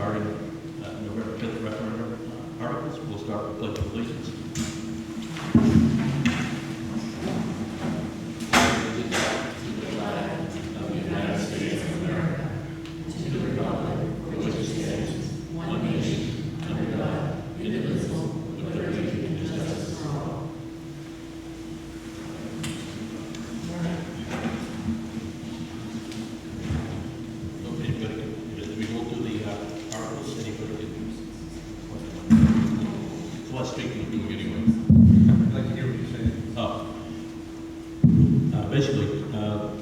regarding November 5th referendum articles. We'll start with pledge of allegiance. Basically,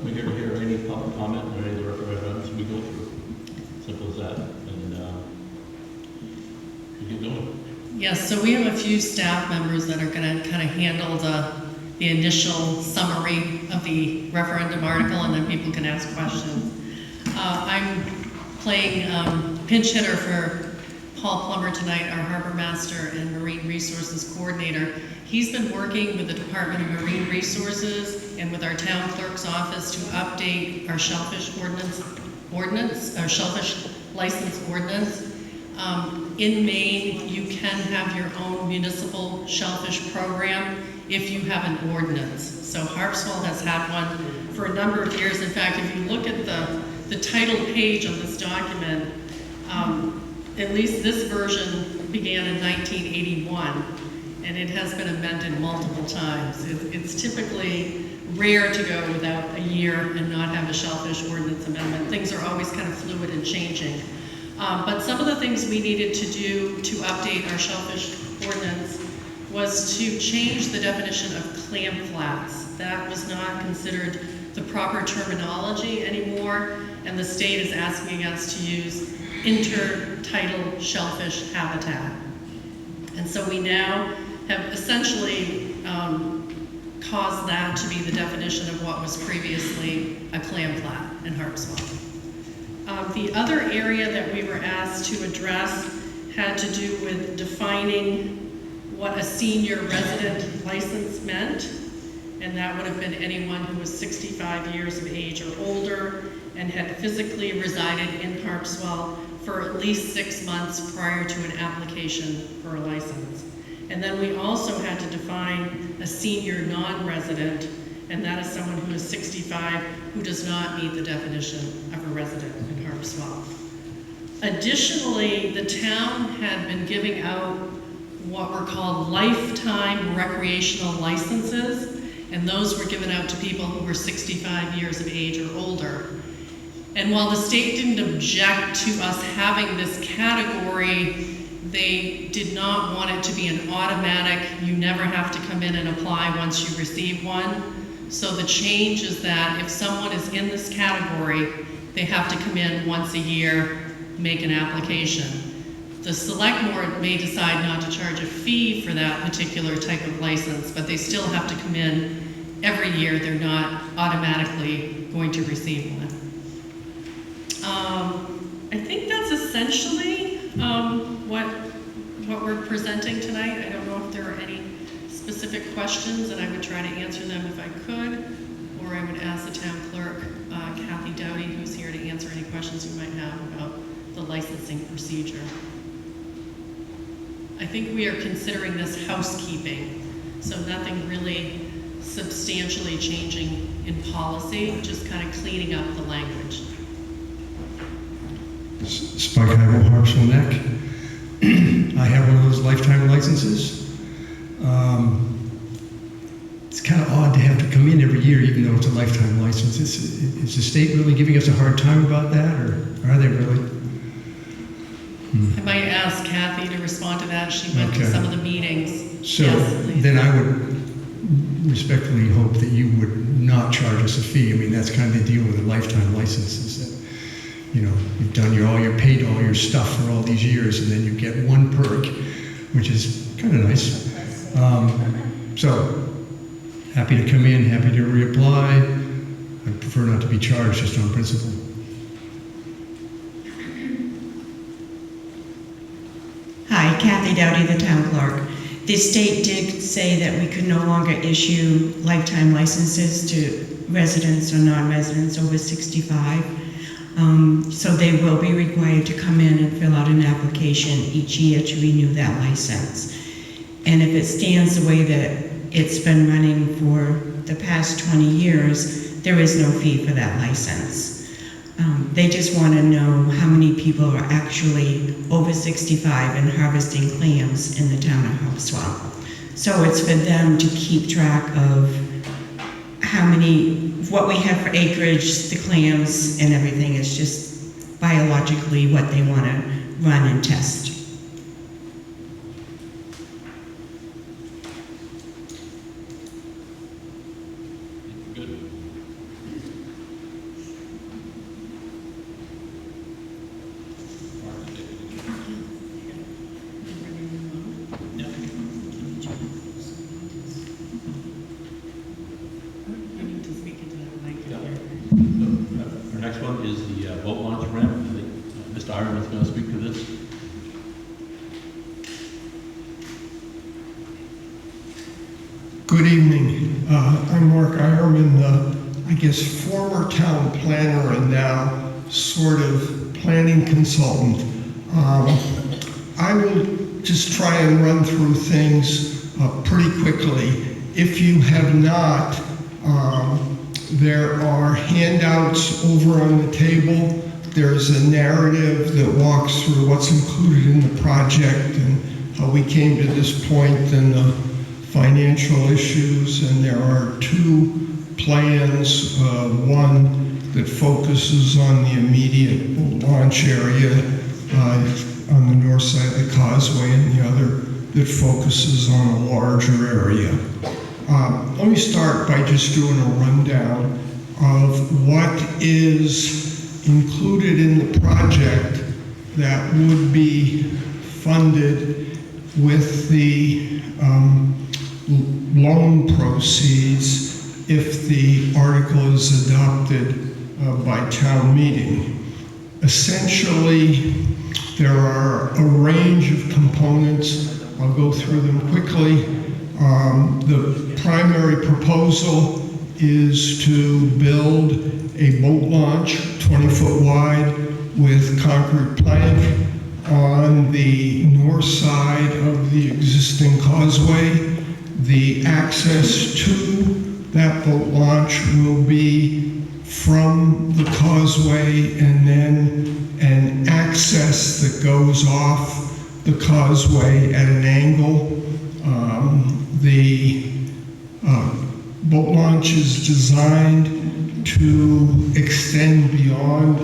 we're here to hear any public comment or any of the referendums we go through. Simple as that. And we get going. Yes, so we have a few staff members that are going to kind of handle the initial summary of the referendum article, and then people can ask questions. I'm playing pinch hitter for Paul Plummer tonight, our harbor master and marine resources coordinator. He's been working with the Department of Marine Resources and with our town clerk's office to update our shellfish our shellfish license ordinance. In Maine, you can have your own municipal shellfish program if you have an ordinance. So Harpswell has had one for a number of years. In fact, if you look at the title page of this document, at least this version began in 1981, and it has been amended multiple times. It's typically rare to go without a year and not have a shellfish ordinance amendment. Things are always kind of fluid and changing. But some of the things we needed to do to update our shellfish ordinance was to change the definition of clam flats. That was not considered the proper terminology anymore, and the state is asking us to use intertidal shellfish habitat. And so we now have essentially caused that to be the definition of what was previously a clam flat in Harpswell. The other area that we were asked to address had to do with defining what a senior resident license meant, and that would have been anyone who was 65 years of age or older and had physically resided in Harpswell for at least 6 months prior to an application for a license. And then we also had to define a senior non-resident, and that is someone who is 65 who does not meet the definition of a resident in Harpswell. Additionally, the town had been giving out what were called lifetime recreational licenses, and those were given out to people who were 65 years of age or older. And while the state didn't object to us having this category, they did not want it to be an automatic, you never have to come in and apply once you receive one. So the change is that if someone is in this category, they have to come in once a year, make an application. The select board may decide not to charge a fee for that particular type of license, but they still have to come in every year. They're not automatically going to receive one. I think that's essentially what we're presenting tonight. I don't know if there are any specific questions, and I would try to answer them if I could, or I would ask the town clerk, Kathy Dowdy, who's here to answer any questions you might have about the licensing procedure. I think we are considering this housekeeping, so nothing really substantially changing in policy, just kind of cleaning up the language. Spike Highwell, Harpswell Neck. I have one of those lifetime licenses. It's kind of odd to have to come in every year, even though it's a lifetime license. Is the state really giving us a hard time about that, or are they really? I might ask Kathy to respond to that. She went to some of the meetings. So yes, then I would respectfully hope that you would not charge us a fee. I mean, that's kind of the deal with a lifetime license, is that, you know, you've done paid all your stuff for all these years, and then you get one perk, which is kind of nice. So happy to come in, happy to reapply. I prefer not to be charged, just on principle. Hi, Kathy Dowdy, the town clerk. The state did say that we could no longer issue lifetime licenses to residents or non-residents over 65. So they will be required to come in and fill out an application each year to renew that license. And if it stands the way that it's been running for the past 20 years, there is no fee for that license. They just want to know how many people are actually over 65 and harvesting clams in the town of Harpswell. So it's for them to keep track of how many, what we have for acreage, the clams and everything. Is just biologically what they want to run and test. Good. Yeah. Yeah. So, our next one is the boat launch ramp. I think Mr. Iron is going to speak to this. Good evening. I'm Mark Ironman, I guess former town planner and now sort of planning consultant. I will just try and run through things pretty quickly. If you have not, there are handouts over on the table. There's a narrative that walks through what's included in the project and how we came to this point and the financial issues. And there are two plans, one that focuses on the immediate boat launch area on the north side of the causeway, and the other that focuses on a larger area. Let me start by just doing a rundown of what is included in the project that would be funded with the loan proceeds if the article is adopted by town meeting. Essentially, there are a range of components. I'll go through them quickly. The primary proposal is to build a boat launch 20-foot wide with concrete plank on the north side of the existing causeway. The access to that boat launch will be from the causeway and then an access that goes off the causeway at an angle. The boat launch is designed to extend beyond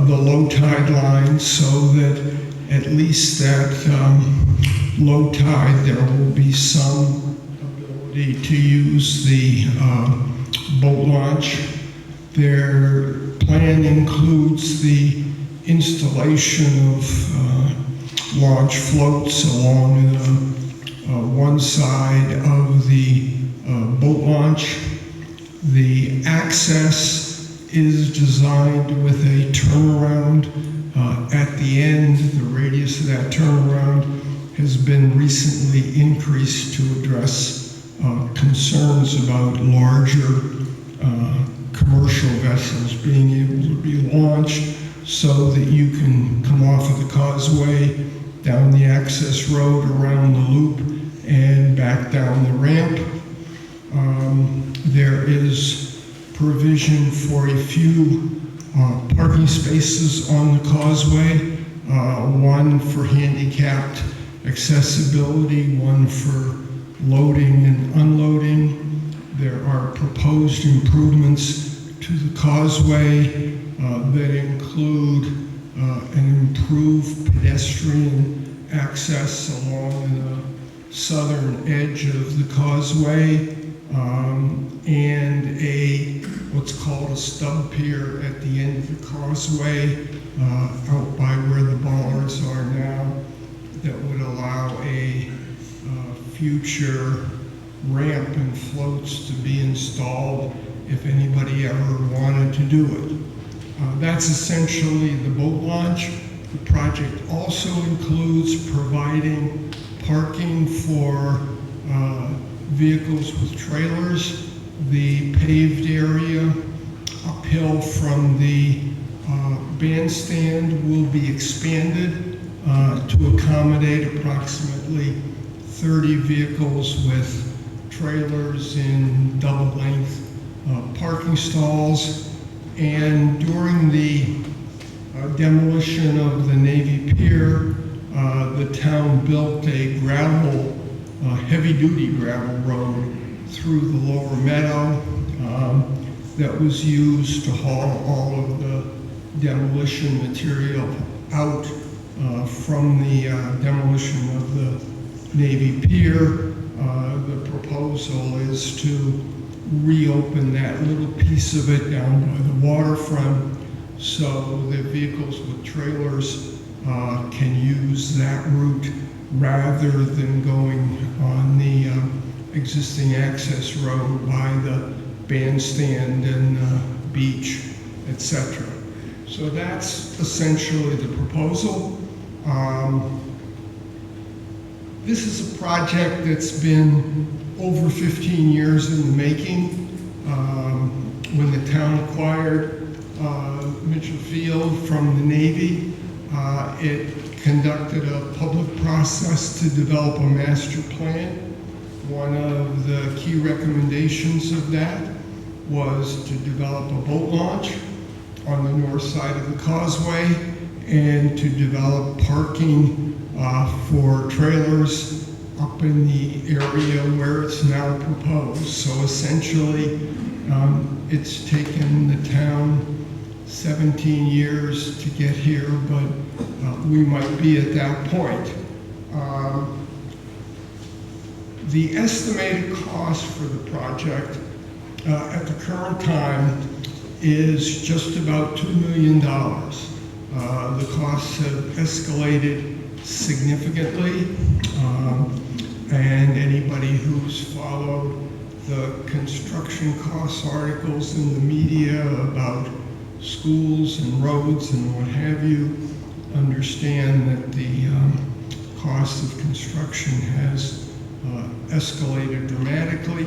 the low tide line so that at least at low tide there will be some ability to use the boat launch. Their plan includes the installation of launch floats along the one side of the boat launch. The access is designed with a turnaround at the end. The radius of that turnaround has been recently increased to address concerns about larger commercial vessels being able to be launched so that you can come off of the causeway, down the access road, around the loop, and back down the ramp. There is provision for a few parking spaces on the causeway, one for handicapped accessibility, one for loading and unloading. There are proposed improvements to the causeway that include an improved pedestrian access along the southern edge of the causeway, and what's called a stub pier at the end of the causeway out by where the bollards are now that would allow a future ramp and floats to be installed if anybody ever wanted to do it. That's essentially the boat launch. The project also includes providing parking for vehicles with trailers. The paved area uphill from the bandstand will be expanded to accommodate approximately 30 vehicles with trailers in double-length parking stalls. And during the demolition of the Navy Pier, the town built a gravel, heavy-duty gravel road through the lower meadow that was used to haul all of the demolition material out from the demolition of the Navy Pier. The proposal is to reopen that little piece of it down by the waterfront so the vehicles with trailers can use that route rather than going on the existing access road by the bandstand and beach, etc. So that's essentially the proposal. This is a project that's been over 15 years in the making. When the town acquired Mitchell Field from the Navy, it conducted a public process to develop a master plan. One of the key recommendations of that was to develop a boat launch on the north side of the causeway and to develop parking for trailers up in the area where it's now proposed. So essentially, it's taken the town 17 years to get here, but we might be at that point. The estimated cost for the project at the current time is just about $2 million. The costs have escalated significantly, and anybody who's followed the construction costs articles in the media about schools and roads and what have you understand that the cost of construction has escalated dramatically.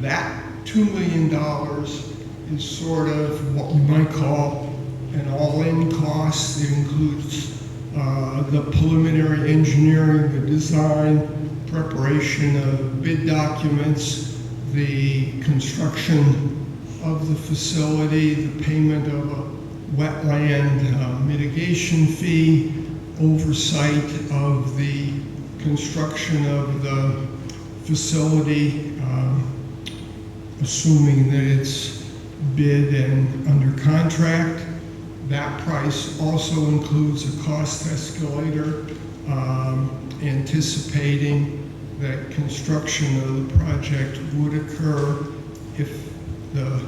That $2 million is sort of what we might call an all-in cost. It includes the preliminary engineering, the design, preparation of bid documents, the construction of the facility, the payment of a wetland mitigation fee, oversight of the construction of the facility, assuming that it's bid and under contract. That price also includes a cost escalator, anticipating that construction of the project would occur if the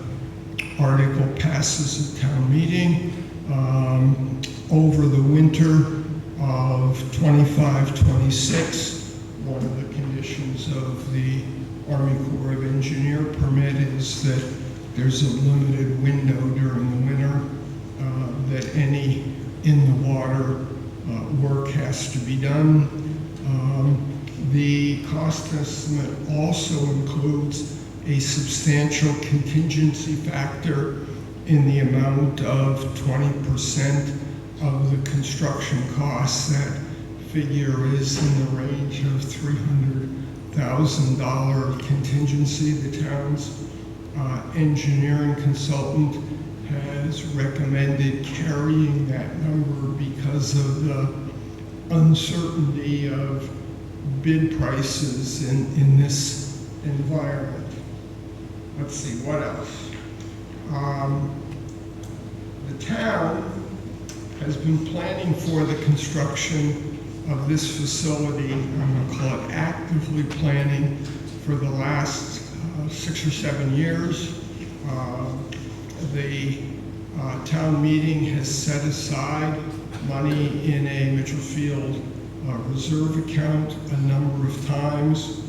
article passes at town meeting over the winter of 25-26. One of the conditions of the Army Corps of Engineer permit is that there's a limited window during the winter that any in the water work has to be done. The cost estimate also includes a substantial contingency factor in the amount of 20% of the construction costs. That figure is in the range of $300,000 contingency. The town's engineering consultant has recommended carrying that number because of the uncertainty of bid prices in this environment. Let's see, what else? The town has been planning for the construction of this facility, I'm going to call it actively planning, for the last 6 or 7 years. The town meeting has set aside money in a Mitchell Field reserve account a number of times.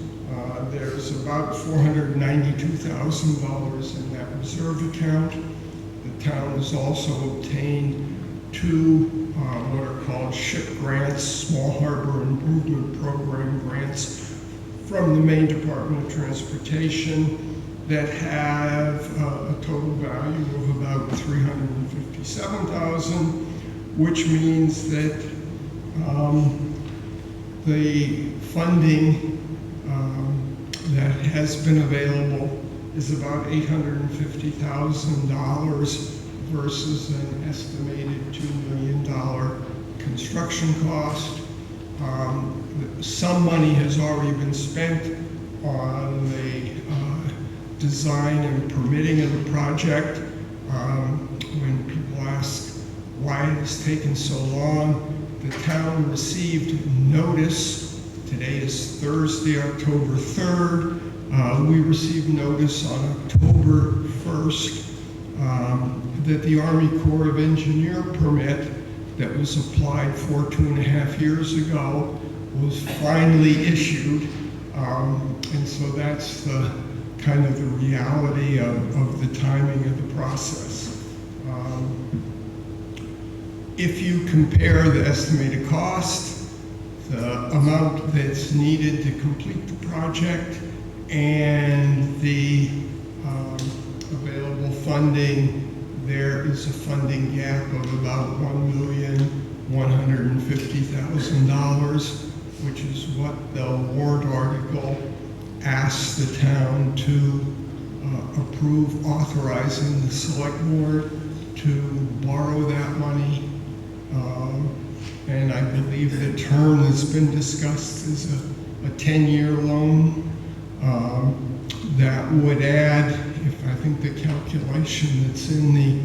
There's about $492,000 in that reserve account. The town has also obtained 2 what are called SHIP grants, Small Harbor Improvement Program grants, from the Maine Department of Transportation. that have a total value of about $357,000, which means that the funding that has been available is about $850,000 versus an estimated $2 million construction cost. Some money has already been spent on the design and permitting of the project. When people ask why it has taken so long, the town received notice. Today is Thursday, October 3rd. We received notice on October 1st that the Army Corps of Engineer permit that was applied for 2.5 years ago was finally issued. And so that's the kind of the reality of the timing of the process. If you compare the estimated cost, the amount that's needed to complete the project, and the available funding, there is a funding gap of about $1,150,000, which is what the warrant article asks the town to approve, authorizing the select board to borrow that money. And I believe the term that's been discussed is a 10-year loan. That would add, if I think the calculation that's in the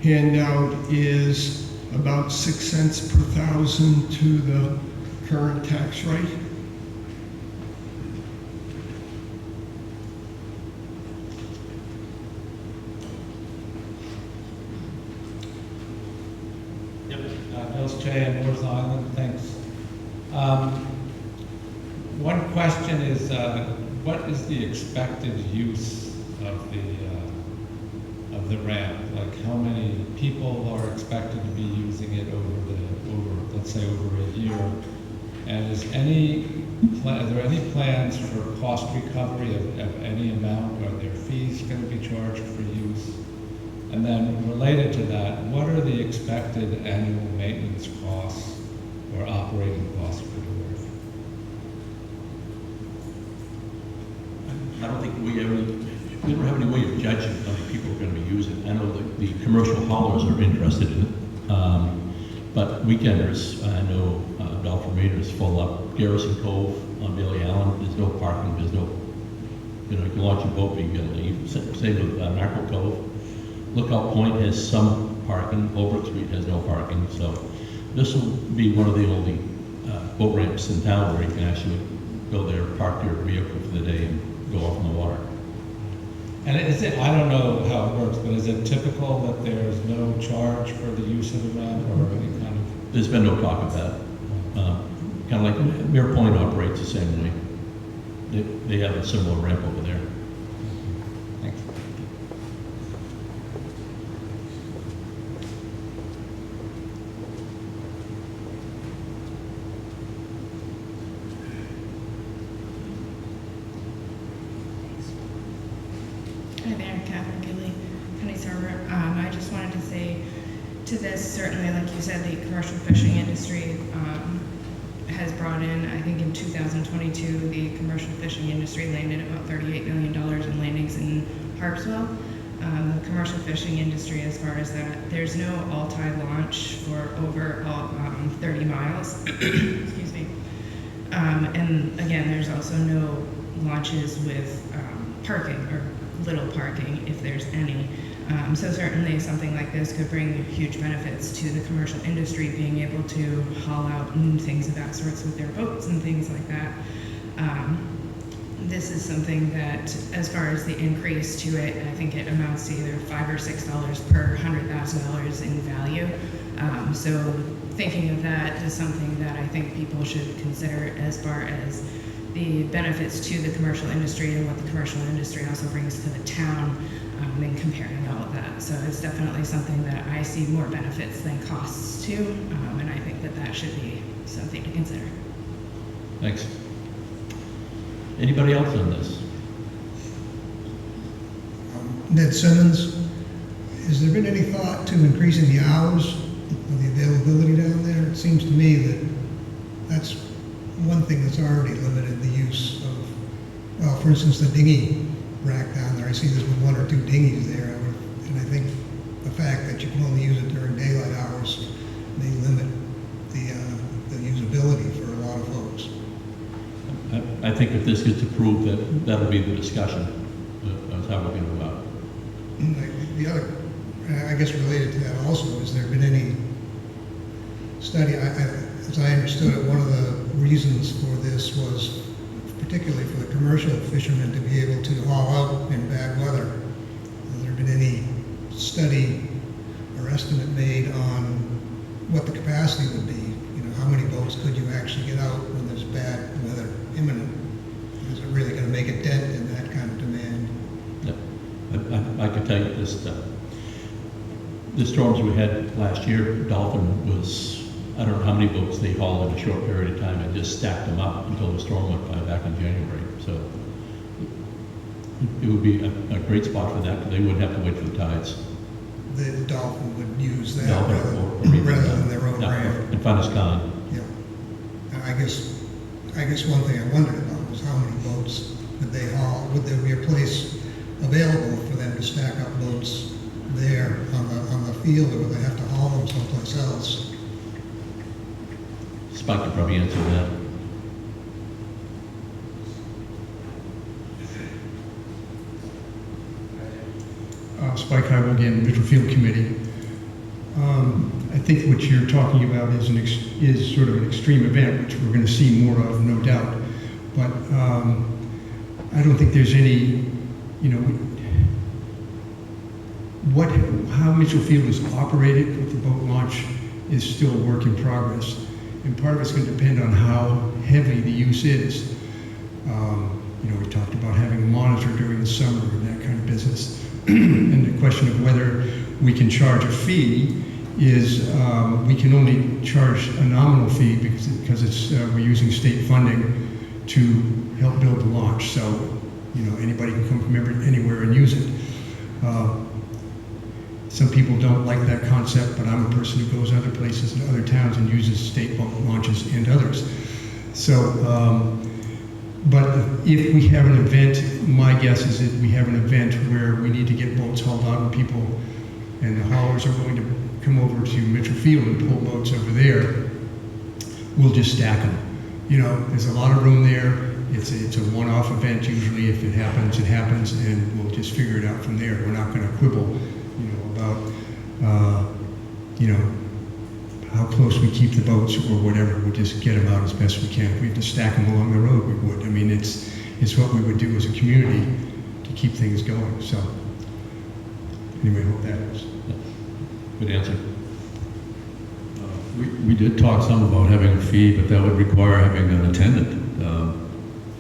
handout is about 6 cents per thousand to the current tax rate. Nils J. and North Island, thanks. One question is, what is the expected use of the ramp? Like, how many people are expected to be using it let's say over a year? And are there any plans for cost recovery of any amount? Are there fees going to be charged for use? And then related to that, what are the expected annual maintenance costs or operating costs for the wharf? I don't think we don't have any way of judging how many people are going to be using it. I know the commercial haulers are interested in it, but weekenders, I know Belfort Marina is full up. Garrison Cove on Bailey Island, there's no parking, there's no, you can launch your boat, but you gotta leave. Same with Mackerel Cove. Lookout Point has some parking, Holbrook Street has no parking, so this will be one of the only boat ramps in town where you can actually go there, park your vehicle for the day and go off in the water. And I don't know how it works, but is it typical that there's no charge for the use of the ramp or any kind of? There's been no talk of that. Kind of like Mere Point operates the same way. They have a similar ramp over there. Thanks. Hi there, Catherine Gilly, County Server. I just wanted to say to this, certainly, like you said, the commercial fishing industry has brought in, I think in 2022, the commercial fishing industry landed about $38 million in landings in Harpswell. The commercial fishing industry, as far as that, there's no all-tide launch for over 30 miles. Excuse me. And again, there's also no launches with parking or little parking, if there's any. So certainly something like this could bring huge benefits to the commercial industry, being able to haul out and things of that sorts with their boats and things like that. This is something that, as far as the increase to it, I think it amounts to either $5 or $6 per $100,000 in value. So thinking of that is something that I think people should consider as far as the benefits to the commercial industry and what the commercial industry also brings to the town, and comparing all of that. So it's definitely something that I see more benefits than costs to, and I think that that should be something to consider. Thanks. Anybody else on this? Ned Simmons. Has there been any thought to increasing the hours of the availability down there? It seems to me that that's one thing that's already limited the use of, well, for instance, the dinghy rack down there. I see there's been one or two dinghies there, and I think the fact that you can only use it during daylight hours may limit the usability for a lot of folks. I think if this gets approved, that'll be the discussion of how we're going to go out. The other, I guess related to that also, has there been any study, as I understood it, one of the reasons for this was particularly for the commercial fishermen to be able to haul out in bad weather. Has there been any study or estimate made on what the capacity would be? You know, how many boats could you actually get out when there's bad weather imminent? Is it really going to make a dent in that kind of demand? No. I can tell you this, the storms we had last year, Dolphin was, I don't know how many boats they hauled in a short period of time and just stacked them up until the storm went by back in January. So it would be a great spot for that because they wouldn't have to wait for the tides. The Dolphin would use that Dolphin rather than their own ramp. And Funiscon. Yeah. And I guess one thing I wondered about was how many boats would they haul? Would there be a place available for them to stack up boats there on the field, or would they have to haul them someplace else? Spike could probably answer that. Spike Highwell again, Mitchell Field Committee. I think what you're talking about is sort of an extreme event, which we're going to see more of, no doubt. But I don't think there's any, you know, how Mitchell Field is operated with the boat launch is still a work in progress. And part of it's going to depend on how heavy the use is. You know, we talked about having a monitor during the summer and that kind of business. And the question of whether we can charge a fee is we can only charge a nominal fee because it's we're using state funding to help build the launch. So, you know, anybody can come from anywhere and use it. Some people don't like that concept, but I'm a person who goes other places and other towns and uses state boat launches and others. So, but if we have an event, my guess is that we have an event where we need to get boats hauled out and people, and the haulers are willing to come over to Mitchell Field and pull boats over there, we'll just stack them. You know, there's a lot of room there. It's a one-off event usually. If it happens, it happens, and we'll just figure it out from there. We're not going to quibble, you know, about, you know, how close we keep the boats or whatever. We'll just get them out as best we can. If we have to stack them along the road, we would. I mean, it's what we would do as a community to keep things going. So, anyway, I hope that is. Good answer. We did talk some about having a fee, but that would require having an attendant,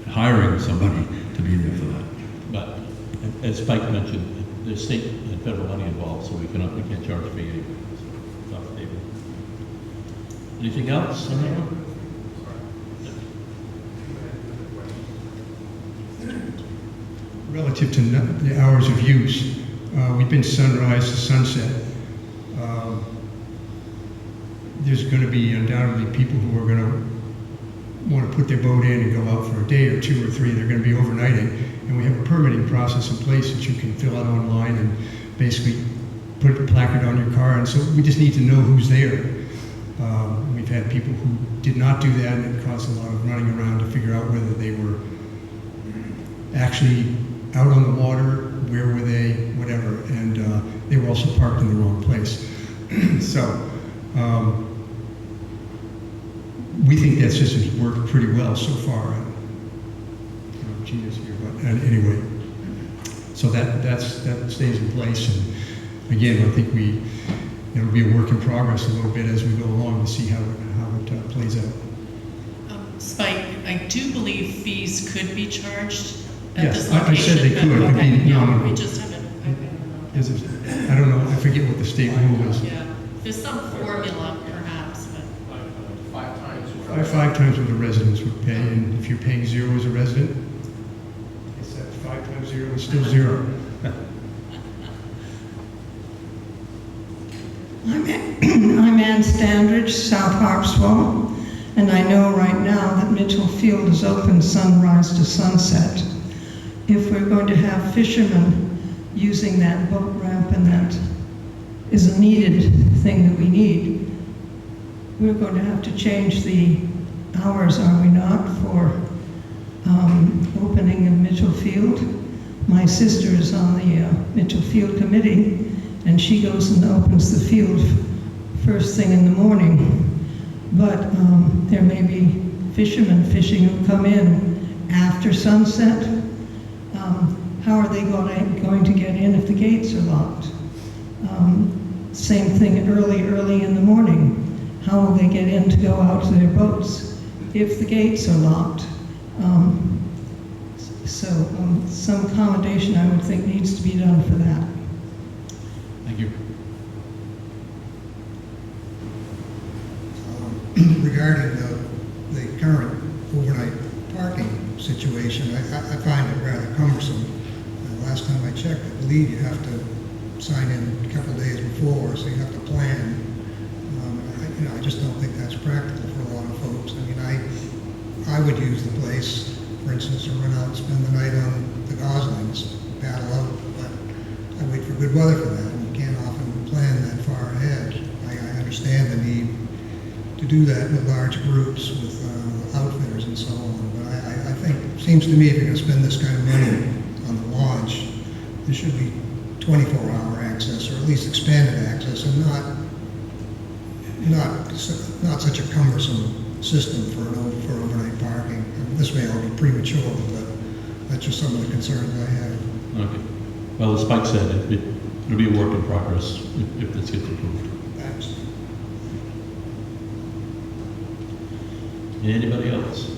hiring somebody to be there for that. But as Spike mentioned, there's state and federal money involved, so we can't charge a fee anyway. So it's off the table. Anything else on that one? Relative to the hours of use, we've been sunrise to sunset. There's going to be undoubtedly people who are going to want to put their boat in and go out for a day or two or three. They're going to be overnighting, and we have a permitting process in place that you can fill out online and basically put a placard on your car. And so we just need to know who's there. We've had people who did not do that, and it caused a lot of running around to figure out whether they were actually out on the water, where were they, whatever, and they were also parked in the wrong place. So we think that system's worked pretty well so far. Gina's here, but anyway, so that stays in place. And again, I think it'll be a work in progress a little bit as we go along to see how it plays out. Spike, I do believe fees could be charged at Yes, this I location. said they could. but- It'd be yeah, nominal. we just haven't. I don't know, I forget what the state rule is. Yeah, there's some formula perhaps, but. Five times what the residents would pay, and if you're paying zero as a resident, it's that 5 times 0 is still 0. I'm Ann Standridge, South Harpswell, and I know right now that Mitchell Field is open sunrise to sunset. If we're going to have fishermen using that boat ramp, and that is a needed thing that we need, we're going to have to change the hours, are we not, for opening in Mitchell Field. My sister is on the Mitchell Field Committee, and she goes and opens the field first thing in the morning. But there may be fishermen fishing who come in after sunset. How are they going to get in if the gates are locked? Same thing early in the morning. How will they get in to go out to their boats if the gates are locked? Some accommodation, I would think, needs to be done for that. Thank you. Regarding the current overnight parking situation, I find it rather cumbersome. Last time I checked, I believe you have to sign in a couple days before, so you have to plan. I just don't think that's practical for a lot of folks. I mean, I would use the place, for instance, to run out and spend the night on the Goslings, paddle out, but I wait for good weather for that, and you can't often plan that far ahead. I understand the need to do that with large groups, with outfitters and so on, but I think, it seems to me, if you're going to spend this kind of money on the launch, there should be 24-hour access, or at least expanded access, and not such a cumbersome system for overnight parking. And this may all be premature, but that's just some of the concerns I have. Okay. Well, as Spike said, it'll be a work in progress if this gets approved. Thanks. Anybody else?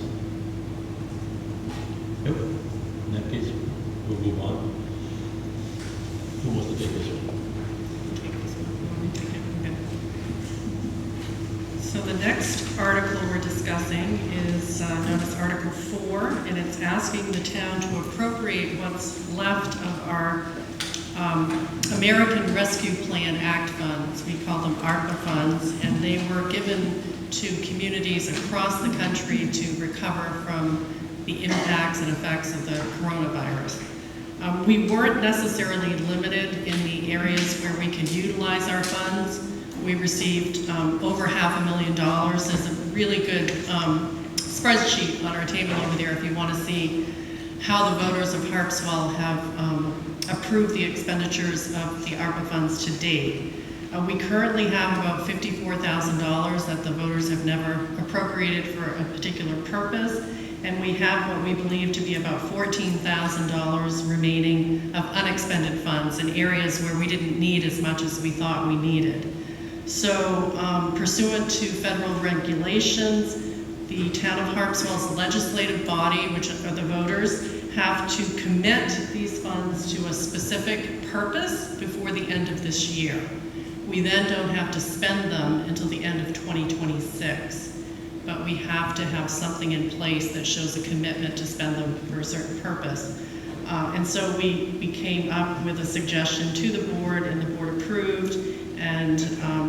Nope. In that case, we'll move on. Who wants to take this one? So the next article we're discussing is known as Article 4, and it's asking the town to appropriate what's left of our American Rescue Plan Act funds. We call them ARPA funds, and they were given to communities across the country to recover from the impacts and effects of the coronavirus. We weren't necessarily limited in the areas where we could utilize our funds. We received over $500,000. There's a really good spreadsheet on our table over there if you want to see how the voters of Harpswell have approved the expenditures of the ARPA funds to date. We currently have about $54,000 that the voters have never appropriated for a particular purpose, and we have what we believe to be about $14,000 remaining of unexpended funds in areas where we didn't need as much as we thought we needed. So pursuant to federal regulations, the town of Harpswell's legislative body, which are the voters, have to commit these funds to a specific purpose before the end of this year. We then don't have to spend them until the end of 2026, but we have to have something in place that shows a commitment to spend them for a certain purpose. And so we came up with a suggestion to the board, and the board approved, and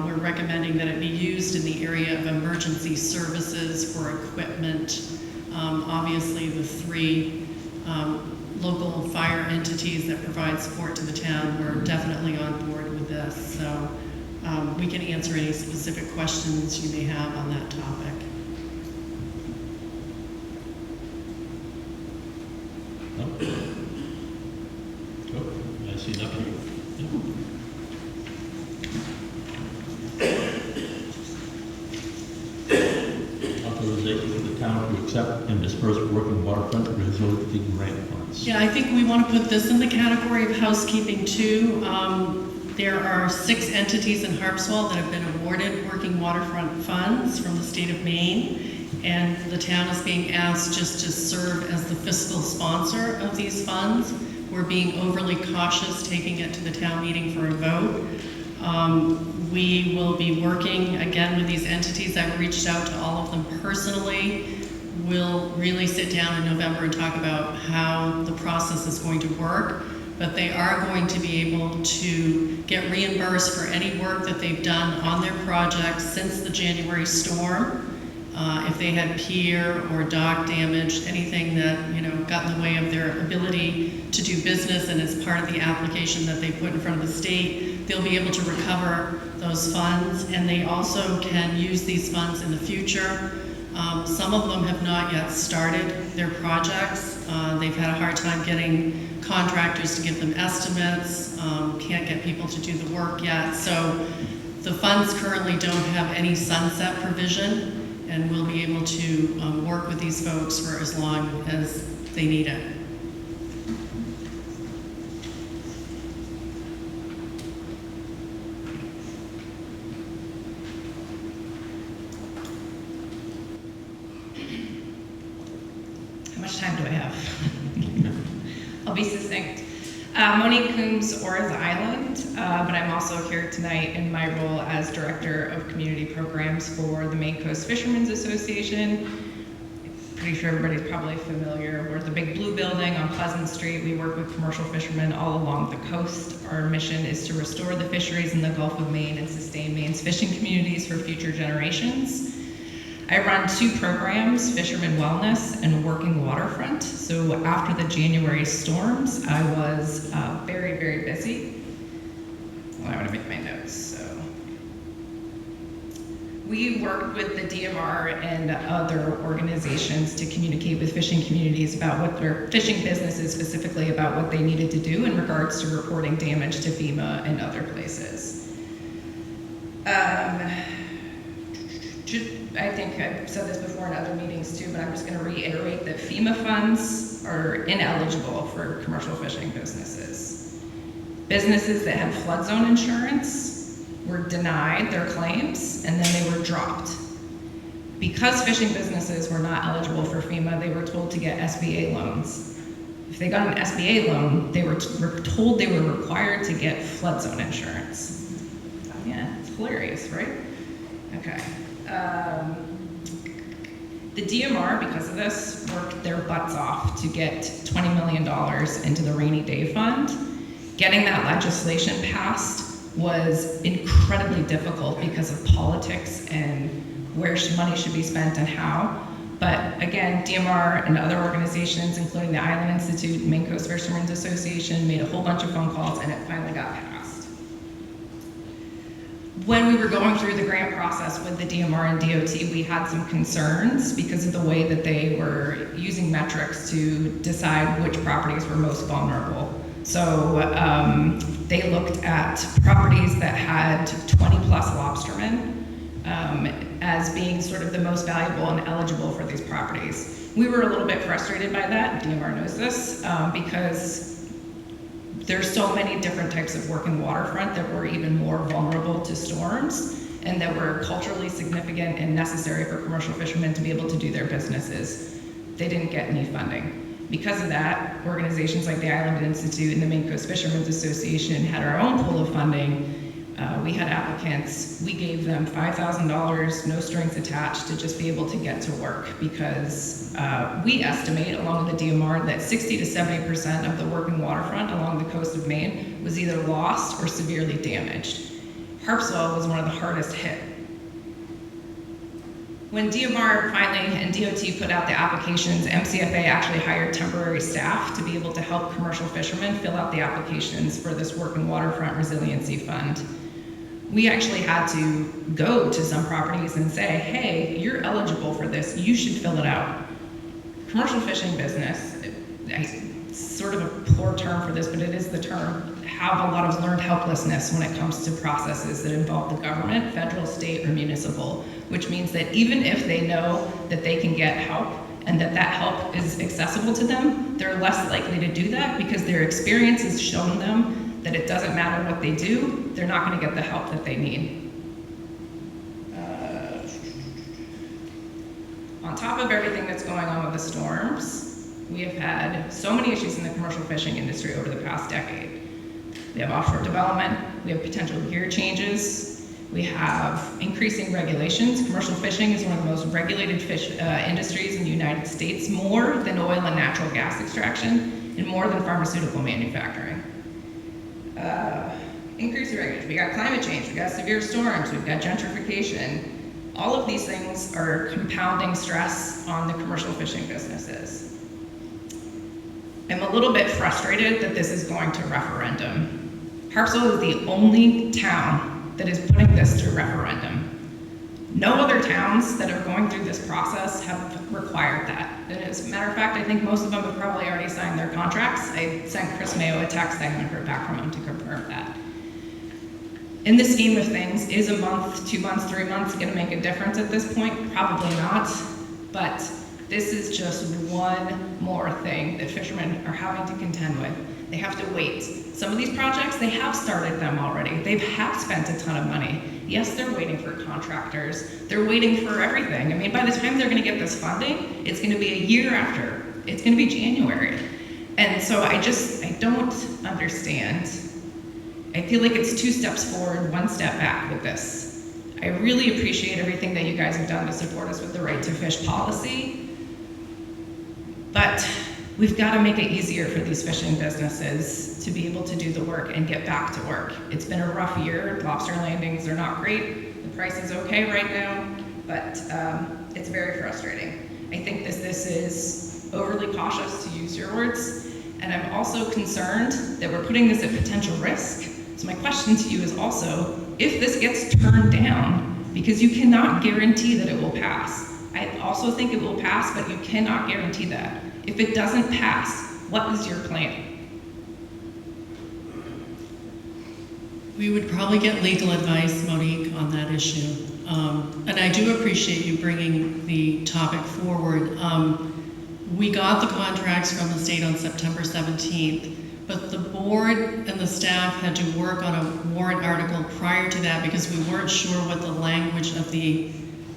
we're recommending that it be used in the area of emergency services for equipment. Obviously, the three local fire entities that provide support to the town were definitely on board with this. So we can answer any specific questions you may have on that topic. I see nothing. Authorization for the town to accept and disperse working waterfront resiliency grant funds. Yeah, I think we want to put this in the category of housekeeping too. There are 6 entities in Harpswell that have been awarded working waterfront funds from the state of Maine, and the town is being asked just to serve as the fiscal sponsor of these funds. We're being overly cautious taking it to the town meeting for a vote. We will be working again with these entities. I've reached out to all of them personally. We'll really sit down in November and talk about how the process is going to work. but they are going to be able to get reimbursed for any work that they've done on their projects since the January storm. If they had pier or dock damage, anything that, got in the way of their ability to do business and as part of the application that they put in front of the state, they'll be able to recover those funds, and they also can use these funds in the future. Some of them have not yet started their projects. They've had a hard time getting contractors to give them estimates, can't get people to do the work yet. So the funds currently don't have any sunset provision, and we'll be able to work with these folks for as long as they need it. How much time do I have? I'll be succinct. Monique Coombs, Orr's Island, but I'm also here tonight in my role as Director of Community Programs for the Maine Coast Fishermen's Association. Pretty sure everybody's probably familiar. We're at the big blue building on Pleasant Street. We work with commercial fishermen all along the coast. Our mission is to restore the fisheries in the Gulf of Maine and sustain Maine's fishing communities for future generations. I run 2 programs, Fisherman Wellness and Working Waterfront. So after the January storms, I was very, very busy. Well, I want to make my notes, so. We worked with the DMR and other organizations to communicate with fishing communities about what their fishing businesses, specifically about what they needed to do in regards to reporting damage to FEMA and other places. I think I've said this before in other meetings too, but I'm just going to reiterate that FEMA funds are ineligible for commercial fishing businesses. Businesses that had flood zone insurance were denied their claims, and then they were dropped. Because fishing businesses were not eligible for FEMA, they were told to get SBA loans. If they got an SBA loan, they were told they were required to get flood zone insurance. Yeah, it's hilarious, right? Okay. The DMR, because of this, worked their butts off to get $20 million into the rainy day fund. Getting that legislation passed was incredibly difficult because of politics and where money should be spent and how. But again, DMR and other organizations, including the Island Institute, Maine Coast Fishermen's Association, made a whole bunch of phone calls, and it finally got passed. When we were going through the grant process with the DMR and DOT, we had some concerns because of the way that they were using metrics to decide which properties were most vulnerable. So they looked at properties that had 20 plus lobstermen as being sort of the most valuable and eligible for these properties. We were a little bit frustrated by that, DMR knows this, because there's so many different types of working waterfront that were even more vulnerable to storms and that were culturally significant and necessary for commercial fishermen to be able to do their businesses. They didn't get any funding. Because of that, organizations like the Island Institute and the Maine Coast Fishermen's Association had our own pool of funding. We had applicants. We gave them $5,000, no strings attached, to just be able to get to work, because we estimate, along with the DMR, that 60 to 70% of the working waterfront along the coast of Maine was either lost or severely damaged. Harpswell was one of the hardest hit. When DMR finally and DOT put out the applications, MCFA actually hired temporary staff to be able to help commercial fishermen fill out the applications for this Working Waterfront Resiliency Fund. We actually had to go to some properties and say, hey, you're eligible for this, you should fill it out. Commercial fishing business, it's sort of a poor term for this, but it is the term, have a lot of learned helplessness when it comes to processes that involve the government, federal, state, or municipal, which means that even if they know that they can get help and that that help is accessible to them, they're less likely to do that because their experience has shown them that it doesn't matter what they do, they're not going to get the help that they need. On top of everything that's going on with the storms, we have had so many issues in the commercial fishing industry over the past decade. We have offshore development, we have potential gear changes, we have increasing regulations. Commercial fishing is one of the most regulated fish industries in the United States, more than oil and natural gas extraction, and more than pharmaceutical manufacturing. increased regulation, we got climate change, we got severe storms, we've got gentrification. All of these things are compounding stress on the commercial fishing businesses. I'm a little bit frustrated that this is going to referendum. Harpswell is the only town that is putting this to referendum. No other towns that are going through this process have required that. And as a matter of fact, I think most of them have probably already signed their contracts. I sent Chris Mayo a text, I haven't heard back from him to confirm that. In the scheme of things, is a month, 2 months, 3 months gonna make a difference at this point? Probably not, but this is just one more thing that fishermen are having to contend with. They have to wait. Some of these projects, they have started them already. They have spent a ton of money. Yes, they're waiting for contractors. They're waiting for everything. I mean, by the time they're gonna get this funding, it's gonna be a year after. It's gonna be January. And so I don't understand. I feel like it's 2 steps forward, 1 step back with this. I really appreciate everything that you guys have done to support us with the right to fish policy. But we've got to make it easier for these fishing businesses to be able to do the work and get back to work. It's been a rough year. Lobster landings are not great. The price is okay right now, but it's very frustrating. I think this is overly cautious, to use your words, and I'm also concerned that we're putting this at potential risk. So my question to you is also, if this gets turned down, because you cannot guarantee that it will pass. I also think it will pass, but you cannot guarantee that. If it doesn't pass, what is your plan? We would probably get legal advice, Monique, on that issue. And I do appreciate you bringing the topic forward. We got the contracts from the state on September 17th, but the board and the staff had to work on a warrant article prior to that because we weren't sure what the language of the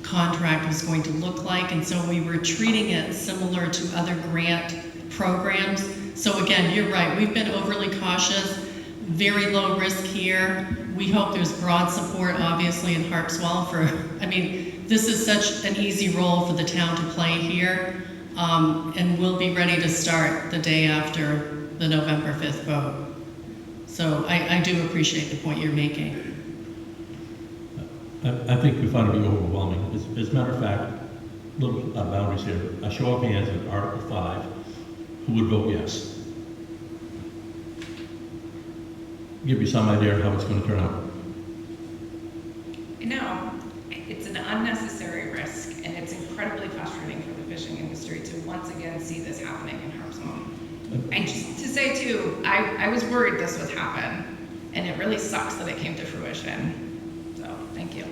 contract was going to look like, and so we were treating it similar to other grant programs. So again, you're right, we've been overly cautious, very low risk here. We hope there's broad support, obviously, in Harpswell for, I mean, this is such an easy role for the town to play here, and we'll be ready to start the day after the November 5th vote. So I do appreciate the point you're making. I think we find it to be overwhelming. As a matter of fact, little boundaries here. A show of hands in Article 5, who would vote yes? Give you some idea of how it's going to turn out. No, it's an unnecessary risk, and it's incredibly frustrating for the fishing industry to once again see this happening in Harpswell. And just to say too, I was worried this would happen, and it really sucks that it came to fruition. So, thank you.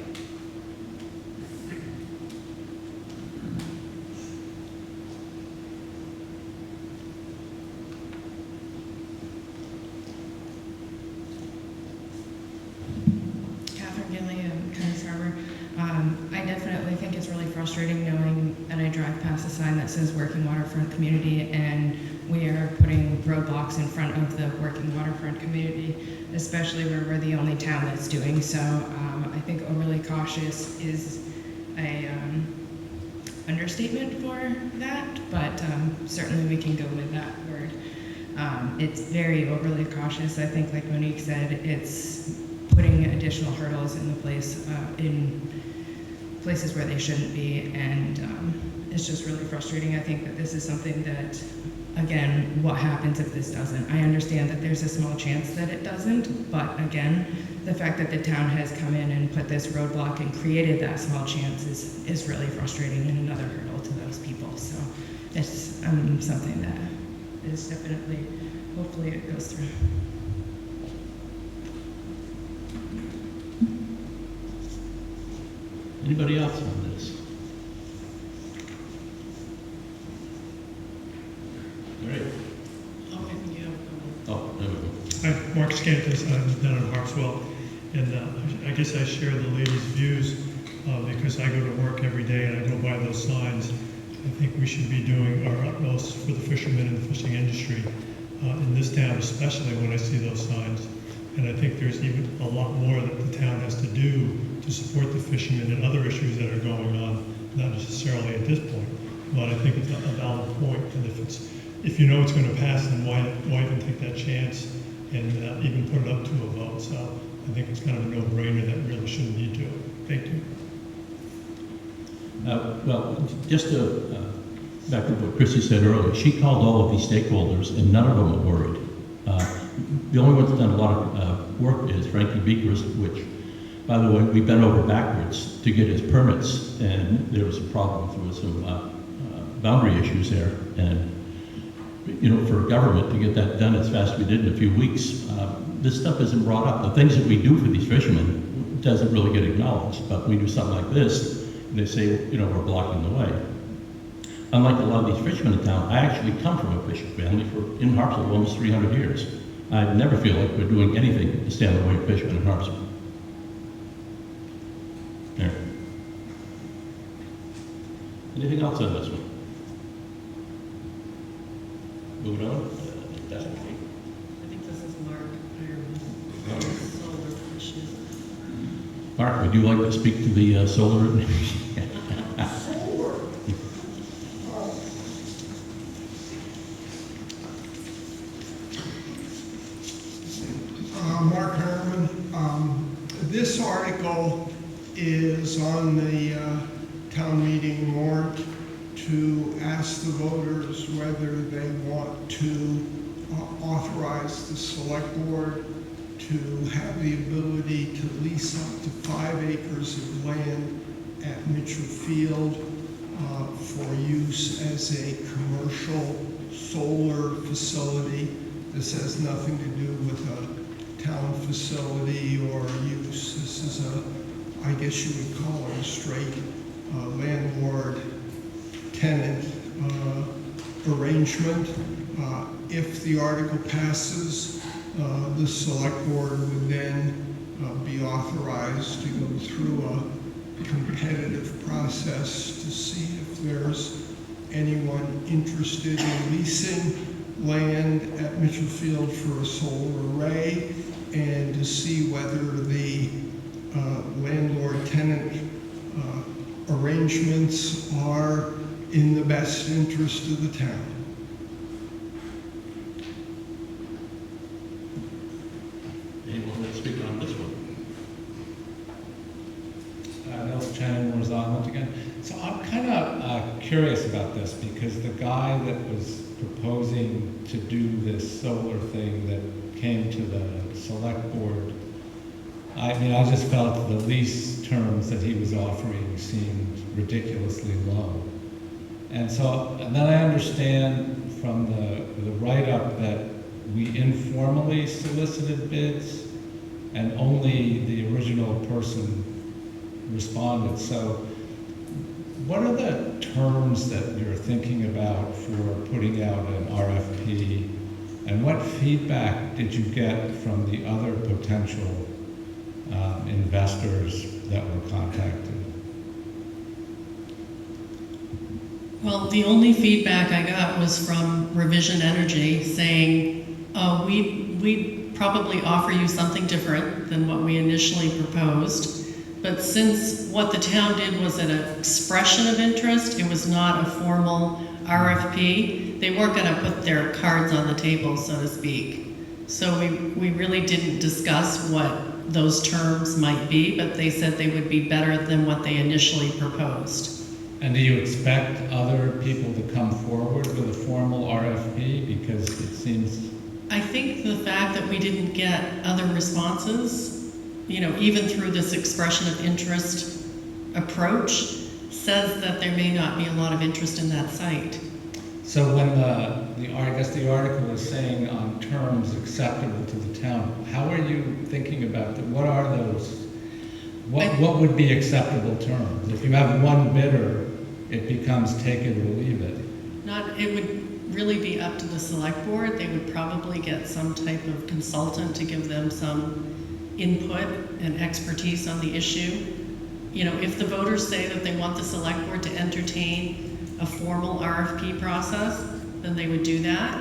I definitely think it's really frustrating knowing that I drive past a sign that says working waterfront community, and we are putting roadblocks in front of the working waterfront community, especially where we're the only town that's doing so. I think overly cautious is a understatement for that, but certainly we can go with that word. It's very overly cautious. I think, like Monique said, it's putting additional hurdles in places where they shouldn't be, and it's just really frustrating. I think that this is something that, again, what happens if this doesn't? I understand that there's a small chance that it doesn't, but again, the fact that the town has come in and put this roadblock and created that small chance is really frustrating and another hurdle to those people. So it's something that is definitely, hopefully it goes through. Anybody else on this? All right. Oh, there we go. Hi, Mark Scantus, I'm down in Harpswell, and I guess I share the ladies' views because I go to work every day and I go by those signs. I think we should be doing our utmost for the fishermen and the fishing industry in this town, especially when I see those signs. And I think there's even a lot more that the town has to do to support the fishermen and other issues that are going on, not necessarily at this point, but I think it's a valid point. And if you know it's going to pass, then why even take that chance? and even put it up to a vote. So I think it's kind of a no-brainer that really shouldn't need to. Thank you. Well, just to, back to what Chrissy said earlier, she called all of these stakeholders, and none of them are worried. The only one that's done a lot of work is Frankie Beekers, which, by the way, we bent over backwards to get his permits, and there was a problem with some boundary issues there. And, you know, for government to get that done as fast as we did in a few weeks, this stuff isn't brought up. The things that we do for these fishermen doesn't really get acknowledged, but we do something like this, and they say, you know, we're blocking the way. Unlike a lot of these fishermen in town, I actually come from a fishing family in Harpswell for almost 300 years. I never feel like we're doing anything to stand in the way of fishermen in Harpswell. There. Anything else on this one? Moving on? Definitely. I think this is Mark Ironman. Solar issues. Mark, would you like to speak to the solar? Mark Harriman. This article is on the town meeting warrant to ask the voters whether they want to authorize the select board to have the ability to lease up to 5 acres of land at Mitchell Field for use as a commercial solar facility. This has nothing to do with a town facility or use. This is I guess you would call it a straight landlord-tenant arrangement. If the article passes, the select board would then be authorized to go through a competitive process to see if there's anyone interested in leasing land at Mitchell Field for a solar array, and to see whether the landlord-tenant arrangements are in the best interest of the town. Anyone want to speak on this one? Nelson Channing was on once again. So I'm kind of curious about this, because the guy that was proposing to do this solar thing that came to the select board, I mean, I just felt the lease terms that he was offering seemed ridiculously low. And then I understand from the write-up that we informally solicited bids, and only the original person responded. So what are the terms that you're thinking about for putting out an RFP, and what feedback did you get from the other potential investors that were contacted? Well, the only feedback I got was from Revision Energy saying, we'd probably offer you something different than what we initially proposed. But since what the town did was an expression of interest, it was not a formal RFP, they weren't going to put their cards on the table, so to speak. So we really didn't discuss what those terms might be, but they said they would be better than what they initially proposed. And do you expect other people to come forward with a formal RFP? Because it seems... I think the fact that we didn't get other responses, you know, even through this expression of interest approach, says that there may not be a lot of interest in that site. So when I guess the article is saying on terms acceptable to the town, how are you thinking about that? What are those? What would be acceptable terms? If you have one bidder, it becomes take it or leave it. It would really be up to the select board. They would probably get some type of consultant to give them some input and expertise on the issue. You know, if the voters say that they want the select board to entertain a formal RFP process, then they would do that.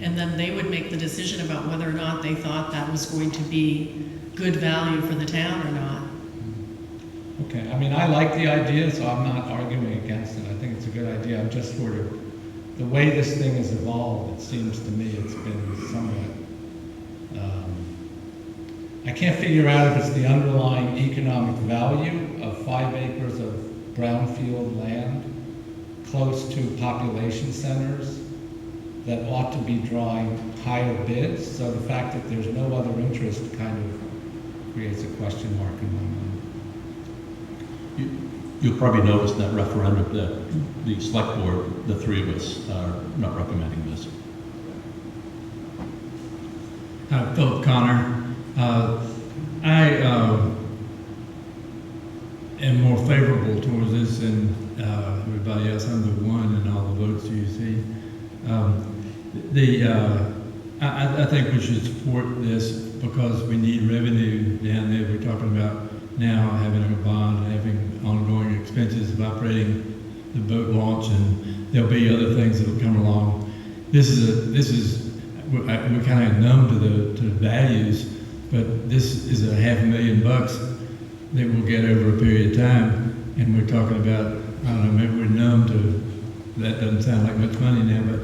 And then they would make the decision about whether or not they thought that was going to be good value for the town or not. Okay, I mean, I like the idea, so I'm not arguing against it. I think it's a good idea. I'm just sort of, the way this thing has evolved, it seems to me it's been somewhat I can't figure out if it's the underlying economic value of 5 acres of brownfield land close to population centers that ought to be drawing higher bids. So the fact that there's no other interest kind of creates a question mark in my mind. You'll probably notice that referendum that the select board, the three of us, are not recommending this. Philip Connor. I am more favorable towards this than everybody else. I'm the one in all the votes you see. I think we should support this because we need revenue down there. We're talking about now having a bond, having ongoing expenses of operating the boat launch, and there'll be other things that will come along. We're kind of numb to the values, but this is $500,000 that we'll get over a period of time, and we're talking about, I don't know, maybe we're numb to, that doesn't sound like much money now, but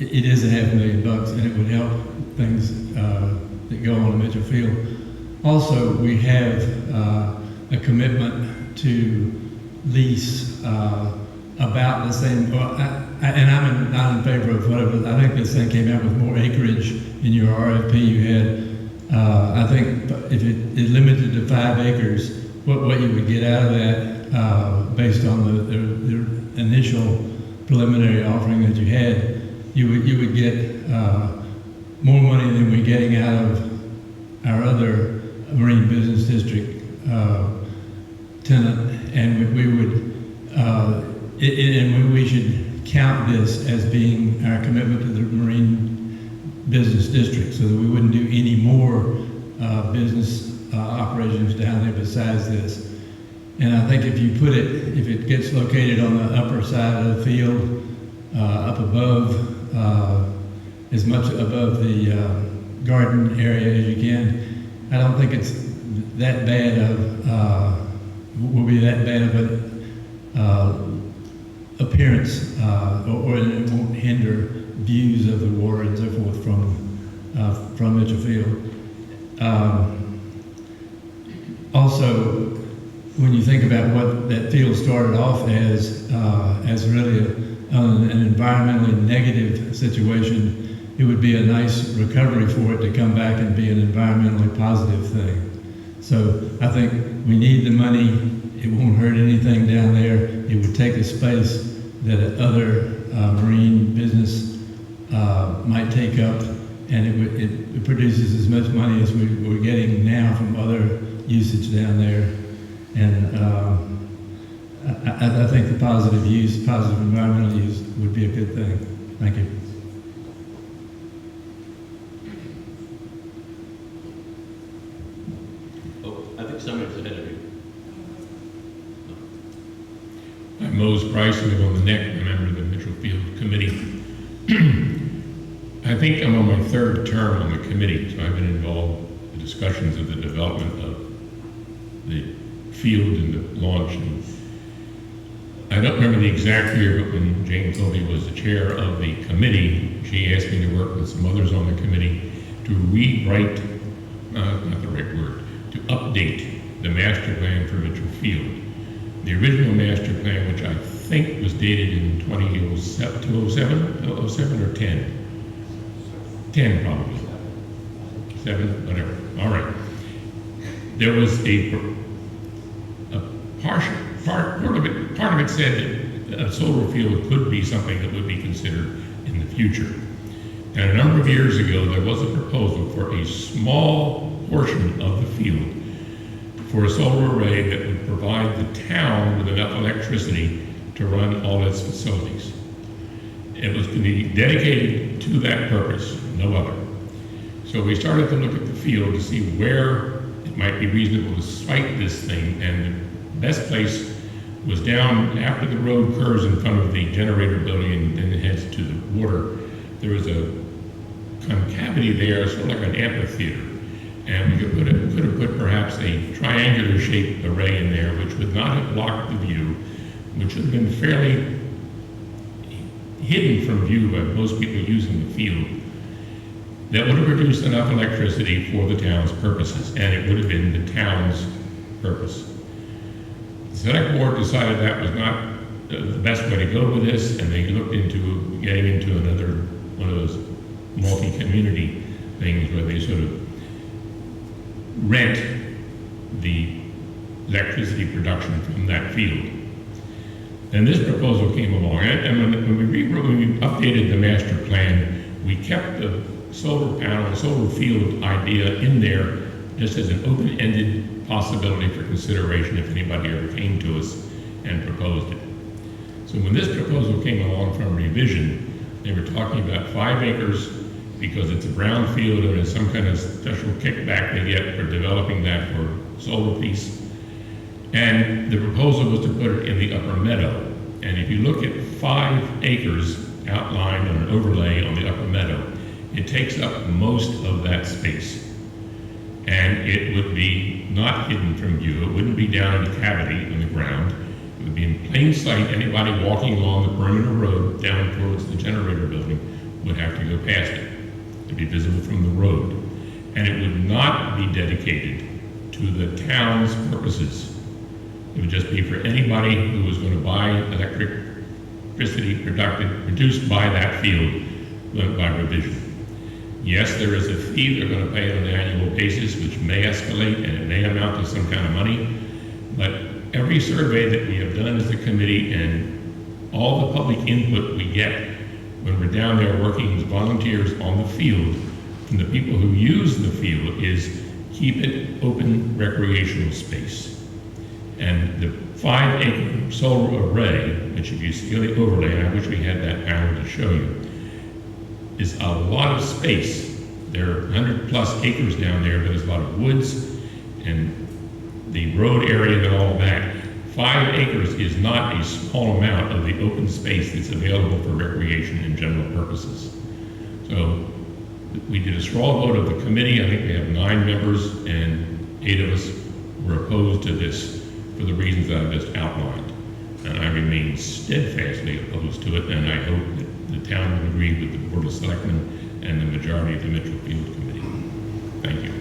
it is $500,000, and it would help things that go on in Mitchell Field. Also, we have a commitment to lease about the same, and I'm not in favor of whatever, I think this thing came out with more acreage in your RFP you had. I think if it is limited to 5 acres, what you would get out of that based on the initial preliminary offering that you had, you would get more money than we're getting out of our other Marine Business District tenant, and we should count this as being our commitment to the Marine Business District, so that we wouldn't do any more business operations down there besides this. And I think if it gets located on the upper side of the field, up above, as much above the garden area as you can, I don't think it's that bad will be that bad of an appearance, or it won't hinder views of the water and so forth from Mitchell Field. Also, when you think about what that field started off as really an environmentally negative situation, it would be a nice recovery for it to come back and be an environmentally positive thing. So I think we need the money. It won't hurt anything down there. It would take a space that other marine business might take up, and it produces as much money as we're getting now from other usage down there. And I think the positive environmental use would be a good thing. Thank you. Oh, I think somebody's ahead of you. I'm Mose Price, I live on the Neck, I'm a member of the Mitchell Field Committee. I think I'm on my 3rd term on the committee, so I've been involved in the discussions of the development of the field and the launch. And I don't remember the exact year, but when Jane Covey was the chair of the committee, she asked me to work with some others on the committee to rewrite, not the right word, to update the master plan for Mitchell Field. The original master plan, which I think was dated in 2007 or 10? 10 probably. 7, whatever. All right. There was part of it said that a solar field could be something that would be considered in the future. And a number of years ago, there was a proposal for a small portion of the field for a solar array that would provide the town with enough electricity to run all its facilities. It was to be dedicated to that purpose, no other. So we started to look at the field to see where it might be reasonable to site this thing, and the best place was down after the road curves in front of the generator building and then it heads to the water. There was a concavity there, sort of like an amphitheater. And we could have put perhaps a triangular shaped array in there, which would not have blocked the view, which would have been fairly hidden from view by most people using the field. that would have produced enough electricity for the town's purposes, and it would have been the town's purpose. The select board decided that was not the best way to go with this, and they looked into getting into another one of those multi-community things where they sort of rent the electricity production from that field. And this proposal came along, and when we updated the master plan, we kept the solar panel, solar field idea in there just as an open-ended possibility for consideration if anybody ever came to us and proposed it. So when this proposal came along from revision, they were talking about 5 acres because it's a brown field and there's some kind of special kickback they get for developing that for solar piece. And the proposal was to put it in the upper meadow. And if you look at 5 acres outlined on an overlay on the upper meadow, it takes up most of that space. And it would be not hidden from view. It wouldn't be down in a cavity in the ground. It would be in plain sight. Anybody walking along the perimeter road down towards the generator building would have to go past it to be visible from the road. And it would not be dedicated to the town's purposes. It would just be for anybody who was going to buy electricity produced by that field by revision. Yes, there is a fee they're going to pay on an annual basis, which may escalate and it may amount to some kind of money. But every survey that we have done as a committee and all the public input we get when we're down there working as volunteers on the field from the people who use the field is keep it open recreational space. And the 5-acre solar array, which if you see the overlay, and I wish we had that panel to show you, is a lot of space. There are 100+ acres down there, but there's a lot of woods and the road area and all that. 5 acres is not a small amount of the open space that's available for recreation and general purposes. So we did a straw vote of the committee. I think we have 9 members and 8 of us were opposed to this for the reasons that I just outlined. And I remain steadfastly opposed to it, and I hope that the town will agree with the Board of Selectmen and the majority of the Mitchell Field Committee. Thank you.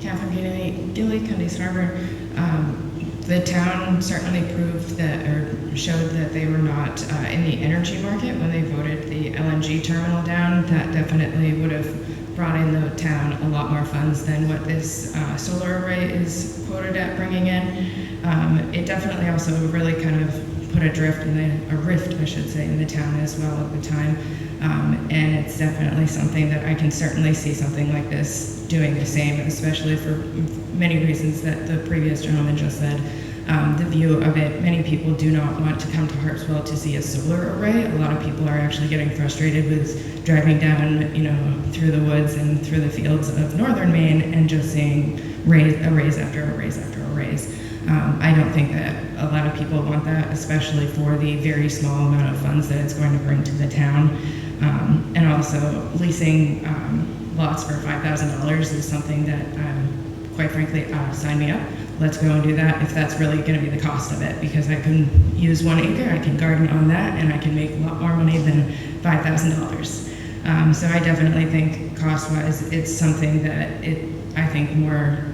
Catherine Gilly, Cundy's Harbor. The town certainly proved that, or showed that they were not in the energy market when they voted the LNG terminal down. That definitely would have brought in the town a lot more funds than what this solar array is quoted at bringing in. It definitely also really kind of put a rift, I should say, in the town as well at the time. And it's definitely something that I can certainly see something like this doing the same, especially for many reasons that the previous gentleman just said. The view of it, many people do not want to come to Harpswell to see a solar array. A lot of people are actually getting frustrated with driving down, through the woods and through the fields of northern Maine and just seeing arrays after arrays after arrays. I don't think that a lot of people want that, especially for the very small amount of funds that it's going to bring to the town. And also leasing lots for $5,000 is something that, quite frankly, sign me up. Let's go and do that if that's really going to be the cost of it, because I can use 1 acre, I can garden on that, and I can make a lot more money than $5,000. So I definitely think cost-wise, it's something that I think more,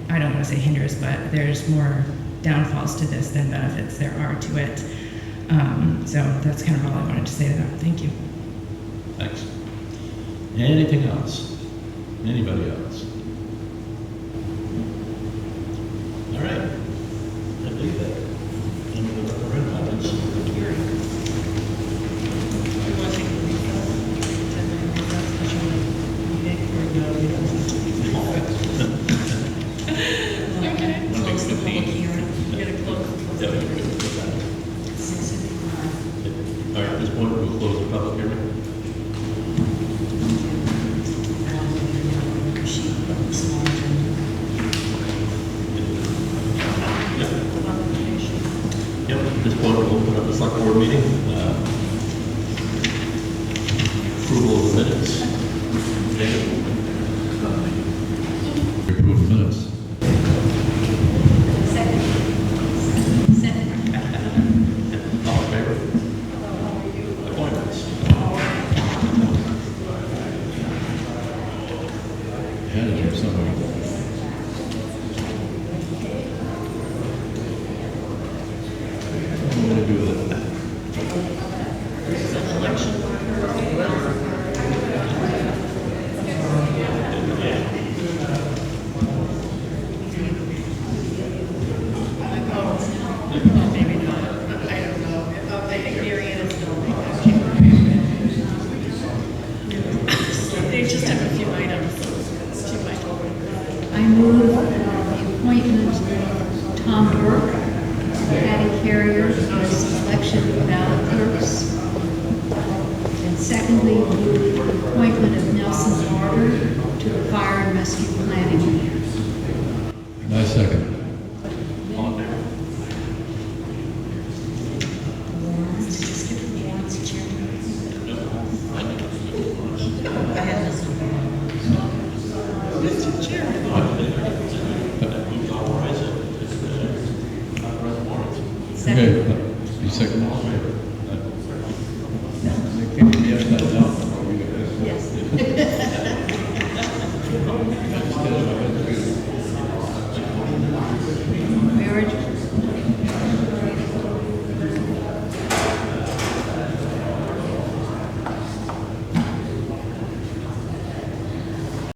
I don't want to say hinders, but there's more downfalls to this than benefits there are to it. So that's kind of all I wanted to say to that. Thank you. Thanks. Anything else? Anybody else? All right. I believe that. And the referendum is hearing. We want to take a recess, 10-minute recess, special meeting, Okay. Close the public hearing. We're going to close the public hearing. All right, at this point, we'll close the public hearing. Yep, at this point, we'll open up the select board meeting. Approval of the minutes. David? Approve the minutes. had it here somewhere. What am I gonna do with it? It's an election marker. Maybe not. I don't know. I think Mary Ann is still they just have a few items. She might. I move the appointment of Tom Burke, Patty Carrier as election ballot clerks. And secondly, move the appointment of Nelson Barber to the Fire and Rescue Planning. My second. Okay, you second all in favor? Yes.